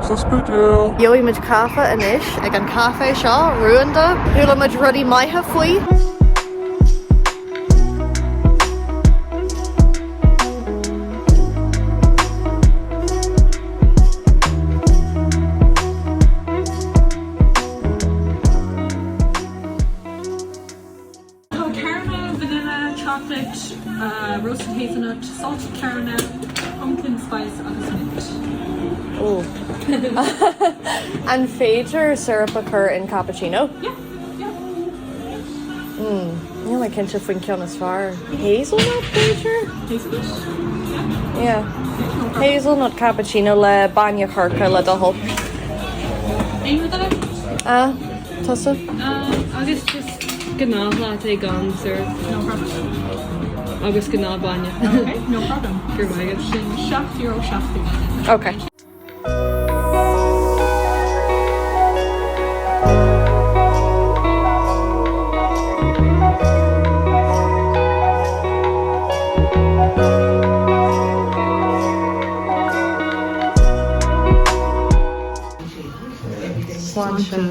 sa Spidéal. Joimid caife inis ag an caife seo ruúnta, thulamid rudí maithe faoi. Roasted hazelnut, salted caramel, pumpkin spice agus mint. Oh. And féidir syrup occur in cappuccino? Yeah. Yeah, like kinda faoin ceann as far. Hazelnut féidir? Hazelnut? Yeah. Hazelnut cappuccino le bainne chorca le dothol. Aimime that? Tusa? Agus just gnáthla é gan syrup. No problem. Agus gná bainne. Okay, no problem. Gur maigad. €7 shafty. Okay. Sláinte.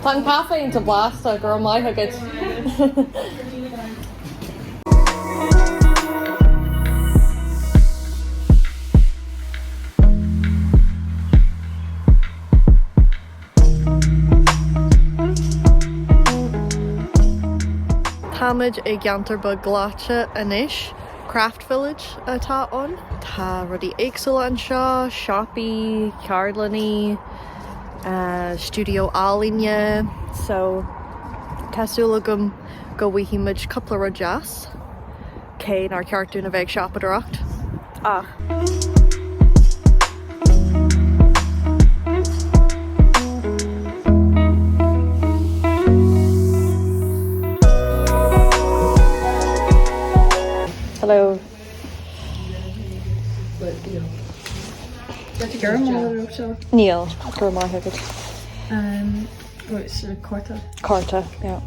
Tá caife into blasta gur maithe good. Táimid I gceantar ba gláite inis, Craft Village atá ann. Tá rudí éagsúla an seo, shoppi, ceardlaní, studio álinne, so cosúla gom go bhfuithimid coupla rud jazz cé nar ceartún a bheith siopadareacht. Hello. Neil, gur maithe good. What's a quarter? Carta, yeah.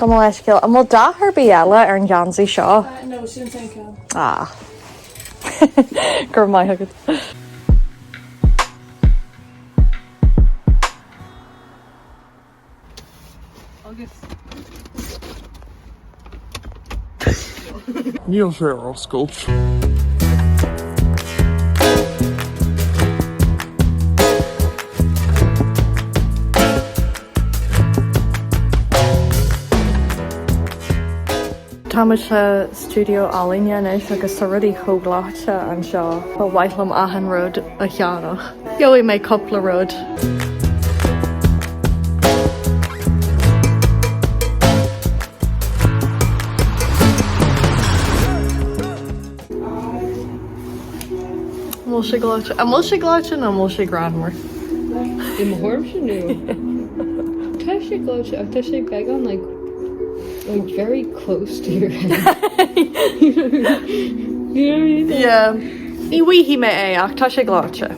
Go leisciil an bhfuil dathar bí eile ar an gceansaí seo. No, she didn't take it. Gur maithe good. Níl sé ar scoilt. Táimid le studio álinne inis agus tá rudí chomhláite an seo ba bhaithlam ahan rud a Ceannaigh. Joí mé coupla rud. Mhil sé gláite. A mhil sé gláite na mhil sé granmhar. I mhorm sin nu. Tá sé gláte ach tá sé beagán like very close to your head. You know what I mean? Yeah. Ní bhuihí mé é ach tá sé gláite.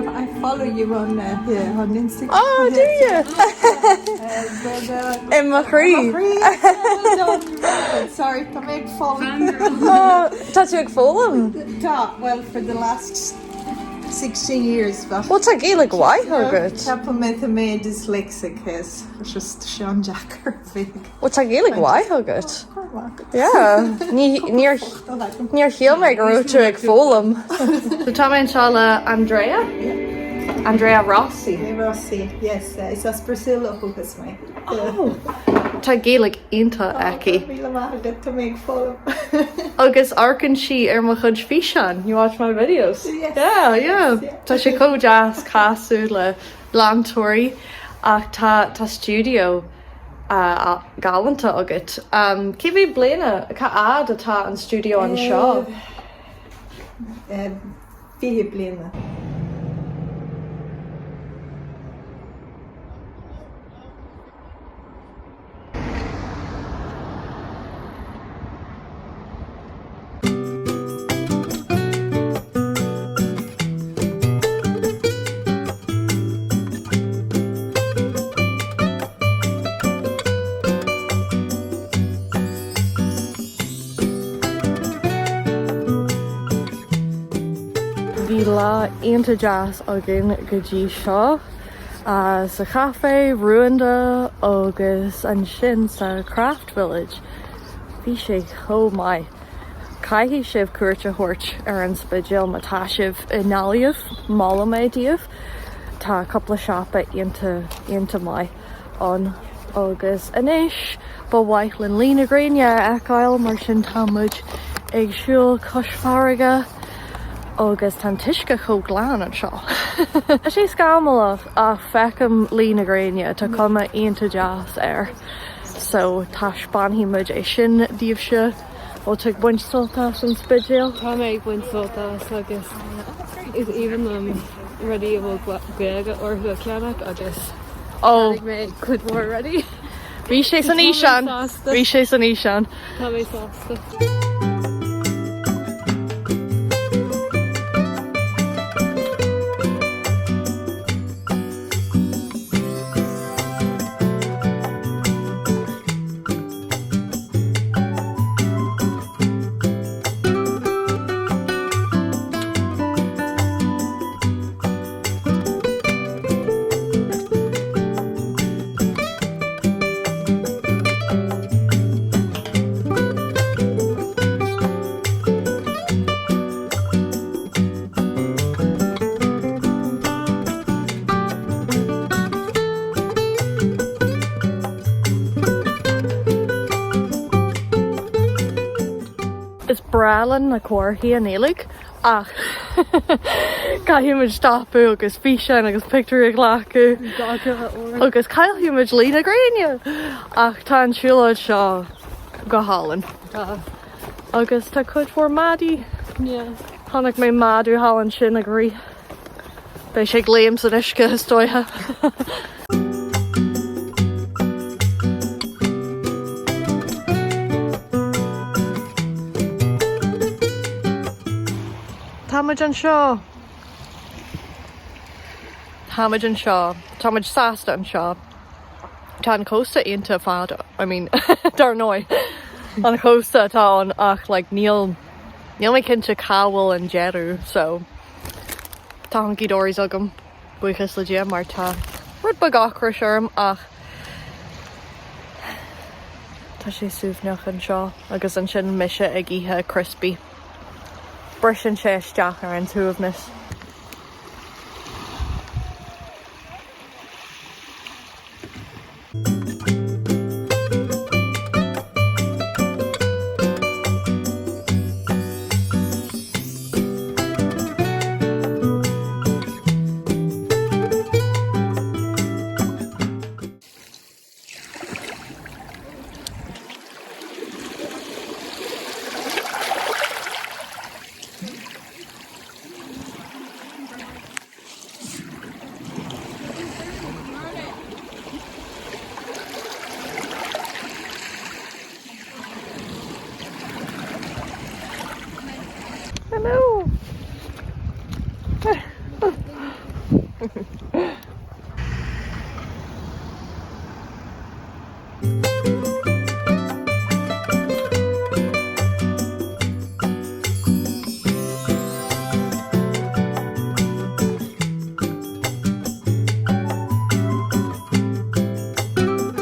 I follow you on Instagram. Oh, do you? In my free. Sorry, to make following. Oh, tá tú ag fólam? Well, for the last 16 years. What's a Gaeilge waith agad? Tappa me dyslexic is just Sean Jacker. What's a Gaeilge waith agad? Yeah. Níor híal me go rúte ag fólam. So tá mé seo le Andrea Andrea Rossi. Rossi, yes, is as Brazil chugus me. Oh, tá Gaeilge ionta aici. Míle maith to make follow. Agus arcan si ar mo chud fisean. You watch my videos? Yes. Yeah. Yeah. Tá sé co-jazz casú le landtóirí ach tá studio galanta agat. Cé bhí bliana ca ad atá an studio an seo? Fihe bliana. Bhí lá aonanta jazz agan go dtí seo sa caife ruanda agus an sin sa craft village. Bhí sé chomai. Caife sibh cuairte thuirt ar an Spidéal má tá sibh in náliamh mála méidíomh. Tá coppla seapa aonanta mai an agus inis ba waithlann lína gréine eáil mar sin támuid ag siúil cosfaraga agus tan tuisce cho gláán an seo. Tá sé scamala ach fecham lína gréine tá cuma aonanta jazz air. So tá spánhí muid é sin díobhse ó tu buint soltas an Spidéal. Tá méid buint soltas agus is even ready bhfuil Gaeilge or go Ceannaigh agus Oh, méid chud mór ready. bhí sé san ísean. Bhí sé san ísean. Tá méid sásta. Is bralan na cuairthaí an éalaigh ach caiimiid stopú agus fisean agus picú ag leacu agus caiimiid lína gréine ach tá an siúlaid seo go hálan. Agus tá chud formádí tháinig mé madú hálan sin a grí. Bei sé léim san isce stoithe. Táid an seo. Táid an seo. Táid sásta an seo. Tá an cósta aonanta fada. I mean, dar nói. An cósta tá an ach like níl mé cinnte cábhfuil an jeú, so tá an gidóirs agam buchas le dé mar tá rud ba gachra searm ach tá sé suúfneach an seo agus an sin mise ag ithe crispy. Brisin sé isteach ar an túamhnas. Hello.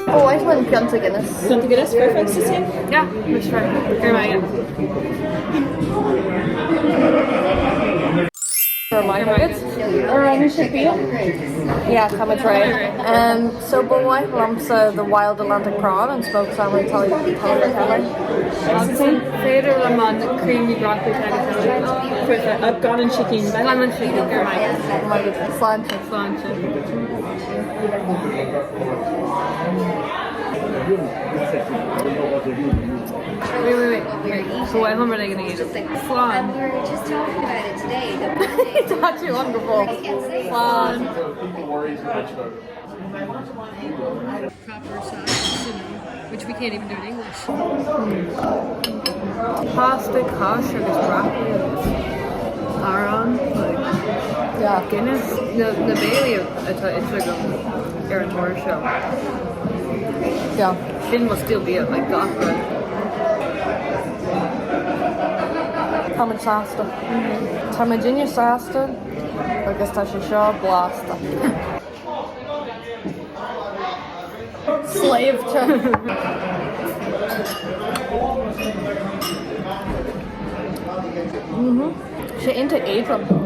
Oh, I went Pianta Guinness. Pianta Guinness, perfect, Susie? Yeah, let's try. Here am I again. Sure, my nuggets. Or any Spiddal? Yeah, come and try it. So boy, lumps of the wild Atlantic prawn and smoked salmon tagliatelle. Feder lemon, creamy broccoli tagliatelle. With a lemon chicken. Lemon chicken. Oh my goodness, slanted. Wait. So what hummer are they going to eat? Flan. We were just talking about it today. It's actually wonderful. Flan. Proper sauce, which we can't even do in English. Pasta, kosher, this broccoli, Aron, like Yeah. Guinness. The Bailey, it's like Aaron Torres show. Yeah. Finn must still be at like Ghaeltacht. Táid sásta. Táid dinne sásta agus tá sé seo blásta. Slave to. Sé into Adrian.